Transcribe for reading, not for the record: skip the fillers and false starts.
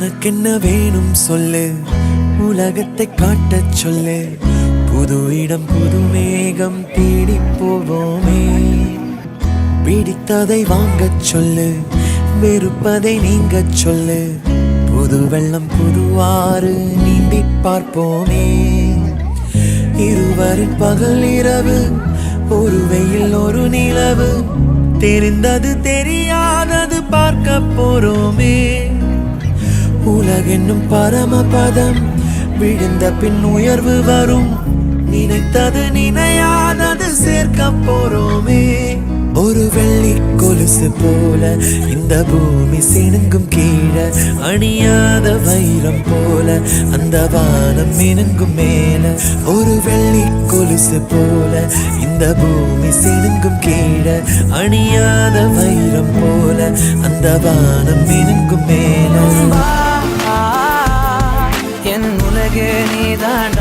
உனக்கென்ன வேணும் சொல்லு, உலகத்தை காட்டச் சொல்லு. புது இடம் புது மேகம் தேடி போவோமே. பிடித்ததை வாங்கச் சொல்லு, வெறுப்பதை நீங்கச் சொல்லு. புது வெள்ளம் புது ஆறு நீந்தி பார்ப்போமே. இருவரின் பகல் இரவு, ஒரு வெயில் ஒரு நிலவு. தெரிந்தது தெரியாதது பார்க்க போறோமே. உலகென்னும் பரமபதம், விழுந்த பின் உயர்வு வரும். நினைத்தது நினையாதது சேர்க்க போறோமே. ஒரு வெள்ளி கொலுசு போல இந்த பூமி சினுங்கும் கீழே. அணியாத வைரம் போல அந்த வானம் மினுங்கும் மேல. ஒரு வெள்ளி கொலுசு போல இந்த பூமி சினுங்கும் கீழே. அணியாத வைரம் போல அந்த வானம் மினுங்கும் மேல. என் உலகே நீதான்